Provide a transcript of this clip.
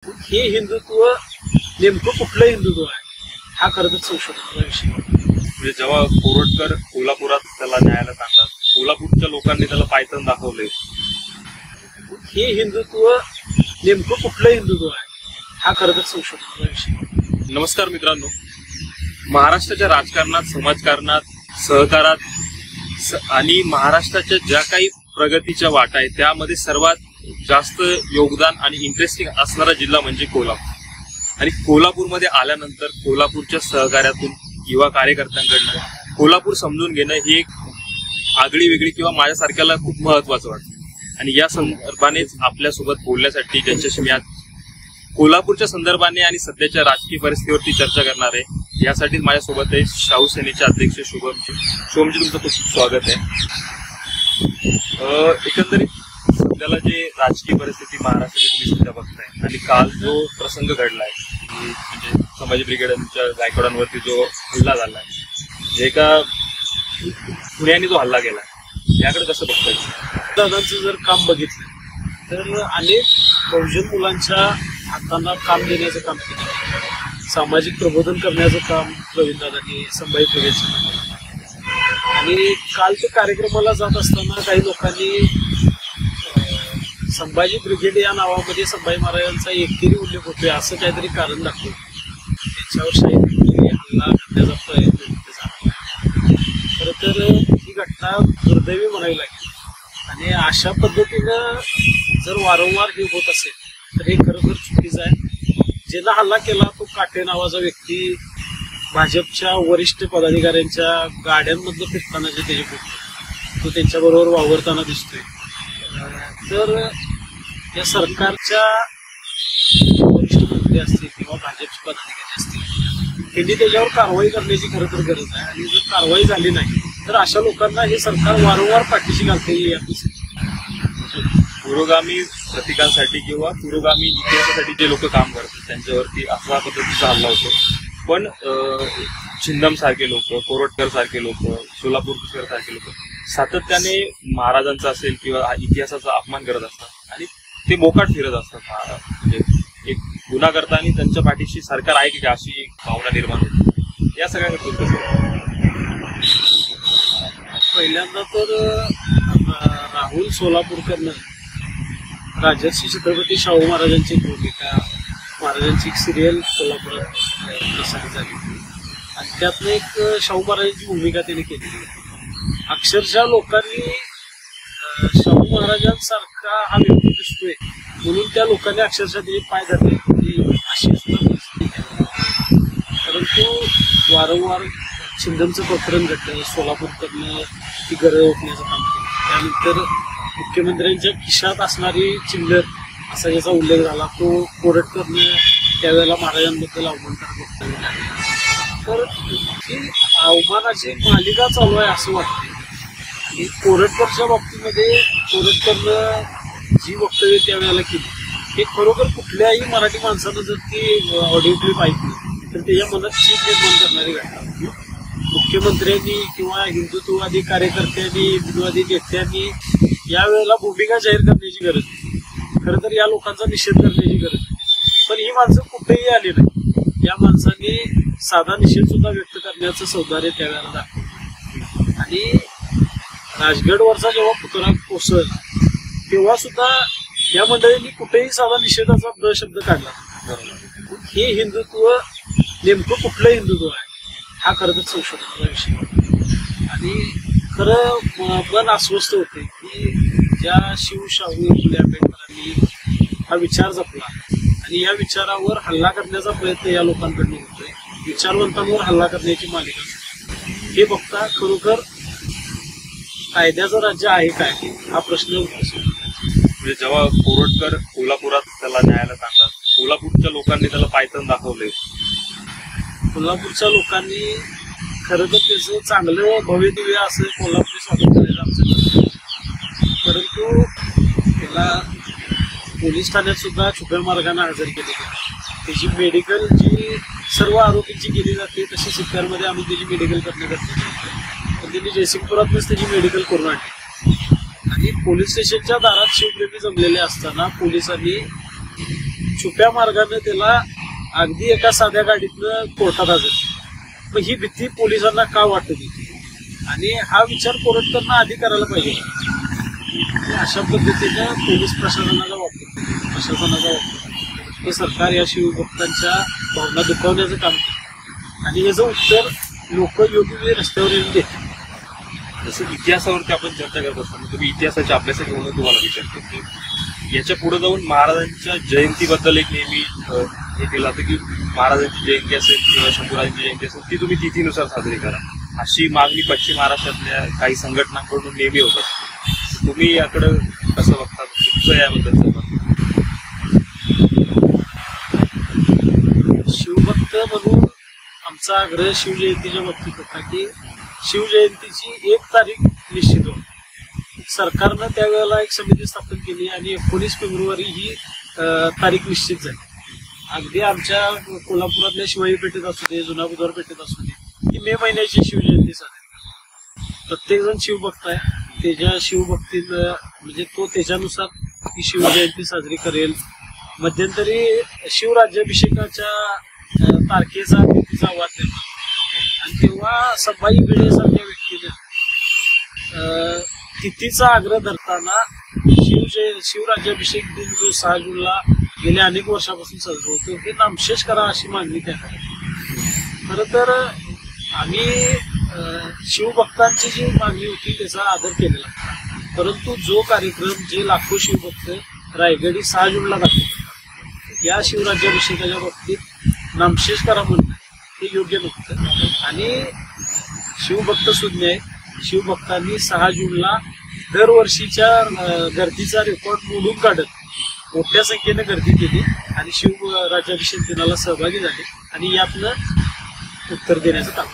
हे हिंदुत्व नेमकं कुठलं हिंदुत्व आहे हा खरं तर संशोधनाचा विषय. म्हणजे जेव्हा कोरटकर कोल्हापुरात त्याला न्यायालयात आणला, कोल्हापूरच्या लोकांनी त्याला पायथन दाखवले. हे हिंदुत्व नेमकं कुठलं हिंदुत्व आहे हा खरं तर संशोधनाचा विषय. नमस्कार मित्रांनो, महाराष्ट्राच्या राजकारणात, समाजकारणात, सहकारात आणि महाराष्ट्राच्या ज्या काही प्रगतीच्या वाटा आहेत त्यामध्ये सर्वात जास्त योगदान आणि इंटरेस्टिंग असणारा जिल्हा म्हणजे कोल्हापूर. आणि कोल्हापूरमध्ये आल्यानंतर कोल्हापूरच्या सहकार्यातून युवा कार्यकर्त्यांकडनं कोल्हापूर समजून घेणं ही एक आगळी वेगळी किंवा माझ्यासारख्याला खूप महत्वाचं वाटतं. आणि या संदर्भानेच आपल्यासोबत बोलण्यासाठी ज्यांच्याशी मी आज कोल्हापूरच्या संदर्भाने आणि सध्याच्या राजकीय परिस्थितीवरती चर्चा करणार आहे, यासाठीच माझ्यासोबत आहे शाहू सेनेचे अध्यक्ष शुभमजी. तुमचं खूप स्वागत आहे. एकंदरीत सध्याला जे राजकीय परिस्थिती महाराष्ट्राची तुम्ही सध्या बघताय आणि काल जो प्रसंग घडलाय म्हणजे संभाजी ब्रिगेडच्या गायकवाडांवरती जो हल्ला झालाय, जे एका पुण्याने जो हल्ला केला, याकडे कसं बघताय? दादांचं जर काम बघितलं तर अनेक बहुजन मुलांच्या हातांना काम देण्याचं काम केलं, सामाजिक प्रबोधन करण्याचं काम प्रवीणदादांनी संभाजी ब्रिगेडचं केलं. आणि काल ते कार्यक्रमाला जात असताना काही लोकांनी संभाजी ब्रिगेड या नावामध्ये संभाजी महाराजांचा एकेरी उल्लेख होतोय असं काहीतरी कारण दाखवलं, त्याच्यावर शाही हल्ला करण्याचा प्रयत्न झाला. खरं तर ही घटना दुर्दैवी म्हणावी लागेल. आणि अशा पद्धतीनं जर वारंवार हे होत असेल तर हे खरोखर चुकीचं आहे. ज्याला हल्ला केला तो काटे नावाचा व्यक्ती भाजपच्या वरिष्ठ पदाधिकाऱ्यांच्या गाड्यांमधलं फिरताना जे त्याचे फोटो तो त्यांच्याबरोबर वावरताना दिसतोय. तर या सरकारच्या वरिष्ठ मंत्री असतील किंवा भाजपचे पदाधिकारी असतील, त्यांनी त्याच्यावर कारवाई करण्याची खरं तर गरज आहे. आणि जर कारवाई झाली नाही तर अशा लोकांना हे सरकार वारंवार पाठीशी घालते. पुरोगामी प्रतीकांसाठी किंवा पुरोगामी इतिहासासाठी जे लोक काम करतात त्यांच्यावरती अशा पद्धतीचा हल्ला होतो. पण छिंदम सारखे लोक, कोरटकर सारखे लोक, सोलापूरकर सारखे लोक सातत्याने महाराजांचा असेल किंवा इतिहासाचा अपमान करत असतात आणि ते मोकाट फिरत असतात. म्हणजे एक गुन्हा करताना त्यांच्या पाठीशी सरकार आहे की अशी भावना निर्माण होते. या सगळ्यांकडून कसं? पहिल्यांदा तर राहुल सोलापूरकरनं राजर्षी छत्रपती शाहू महाराजांची भूमिका, महाराजांची एक सिरियल कोल्हापुरात प्रसारित झाली आणि त्यातनं एक शाहू महाराजांची भूमिका त्याने केली. अक्षरशः लोकांनी शाहू महाराजांसारखा हा व्यक्ती दिसतोय म्हणून त्या लोकांनी अक्षरशः त्याचे पाय धरले अशी सुद्धा परिस्थिती आहे. परंतु वारंवार छिंदमचं प्रकरण घडलं, सोलापूरकडनं ती गरज ओळखण्याचं काम केलं. त्यानंतर मुख्यमंत्र्यांच्या खिशात असणारी चिल्लर असा ज्याचा उल्लेख झाला तो कोरटकरनं त्यावेळेला महाराजांबद्दल अवमानकारक वक्तव्य झाले. तर ही अवमानाची मालिका चालू आहे असं वाटतं. आणि कोरटकरच्या बाबतीमध्ये कोरटकरनं जी वक्तव्य त्यावेळेला केली हे खरोखर कुठल्याही मराठी माणसानं जर ती ऑडिओ क्लिप ऐकली तर त्याच्या मनात चीड निर्माण करणारी घटना. मुख्यमंत्र्यांनी किंवा हिंदुत्ववादी कार्यकर्त्यांनी, हिंदुत्ववादी नेत्यांनी यावेळेला भूमिका जाहीर करण्याची गरज नाही. खरं तर या लोकांचा निषेध करण्याची गरज नाही. पण ही माणसं कुठेही आली नाही. या माणसांनी साधा निषेध सुद्धा व्यक्त करण्याचं सौंदर्य त्यावेळेला दाखवलं. आणि राजगडवरचा जेव्हा पुतळा कोसळला तेव्हा सुद्धा या मंडळींनी कुठेही साधा निषेधाचा द शब्द काढला. हे हिंदुत्व नेमकं कुठलं हिंदुत्व आहे हा खरं तर संशोधनाचा विषय. आणि खरं मन अस्वस्थ होते की ज्या शाहू फुले आंबेडकरांनी हा विचार जपला आणि या विचारावर हल्ला करण्याचा प्रयत्न या लोकांकडून होतोय, विचारवंतांवर हल्ला करण्याची मालिका, हे बघता खरोखर कायद्याचं राज्य आहे काय हा प्रश्न उपस्थित. म्हणजे जेव्हा कोरटकर कोल्हापुरात त्याला न्यायालयात आणला, कोल्हापूरच्या लोकांनी त्याला पायथन दाखवले. कोल्हापूरच्या लोकांनी खरं तर त्याचं चांगलं भव्य दिव्य असं कोल्हापूर स्वागत करायचं आमचं. परंतु त्याला पोलीस ठाण्यात सुद्धा छुप्या मार्गाने हजर केले गेले. त्याची मेडिकल जी सर्व आरोपींची केली जाते तशी सिद्धार्थमध्ये आम्ही त्याची मेडिकल करणे गरजेचे होते. पण त्यांनी जयसिंगपुरातच त्याची मेडिकल करून आणली. आणि पोलीस स्टेशनच्या दारात शिवप्रेमी जमलेले असताना पोलिसांनी छुप्या मार्गाने त्याला अगदी एका साध्या गाडीतनं कोर्टात हजर. मग ही भीती पोलिसांना का वाटत होती आणि हा विचार कोर्टांना आधी करायला पाहिजे. अशा पद्धतीनं पोलीस प्रशासनाचा वापर हे सरकार या शिवभक्तांच्या भावना दुखावण्याचं काम करतं आणि याचं उत्तर लोक योग्य वेळी रस्त्यावर येऊन देतात. जसं इतिहासावरती आपण चर्चा करत असताना तुम्ही इतिहासाच्या अभ्यासाची म्हणून तुम्हाला विचारतो की याच्या पुढे जाऊन महाराजांच्या जयंतीबद्दल एक नेहमी हे केलं जातं की महाराजांची जयंती असेल किंवा शंभूराजांची जयंती असेल ती तुम्ही तिथीनुसार साजरी करा, अशी मागणी पश्चिम महाराष्ट्रातल्या काही संघटनांकडून नेहमी होत असते. तुम्ही याकडे कसं बघता, तुमचं याबद्दलचं मत? शिवभक्त म्हणून आमचा आग्रह शिवजयंतीच्या बाबतीत होता की शिवजयंतीची 1 तारीख निश्चित होती. सरकारनं त्यावेळेला एक समिती स्थापन केली आणि 19 फेब्रुवारी ही तारीख निश्चित झाली. अगदी आमच्या कोल्हापुरातल्या शिवाई पेठेत असू दे, जुना बुधवार पेठेत असू दे, ही मे महिन्याची शिवजयंती साजरी. प्रत्येक जण शिवभक्त आहे, त्याच्या शिवभक्तीत म्हणजे तो त्याच्यानुसार ही शिवजयंती साजरी करेल. मध्यंतरी शिवराज्याभिषेकाच्या तारखेचा तिथीचा वाद निर्माण आणि तेव्हा संभाजी भिडे सारख्या व्यक्तीने तिथीचा आग्रह धरताना शिवराज्याभिषेक दिन जो 6 जूनला गेल्या अनेक वर्षापासून साजरा होतो हे नामशेष करा अशी मागणी त्याला. खरं तर आम्ही शिवभक्तांची जी मागणी होती त्याचा आदर केलेला, परंतु जो कार्यक्रम जे लाखो शिवभक्त रायगडी 6 जूनला दाखवतात या शिवराज्याभिषेकाच्या बाबतीत नामशेष करा म्हणणं हे योग्य नव्हतं. आणि शिवभक्त सुज्ञ आहे, शिवभक्तांनी 6 जूनला दरवर्षीच्या गर्दीचा रेकॉर्ड मोडून काढत मोठ्या संख्येने गर्दी केली आणि शिवराज्याभिषेक दिनाला सहभागी झाले आणि यातनं उत्तर देण्याचं काम.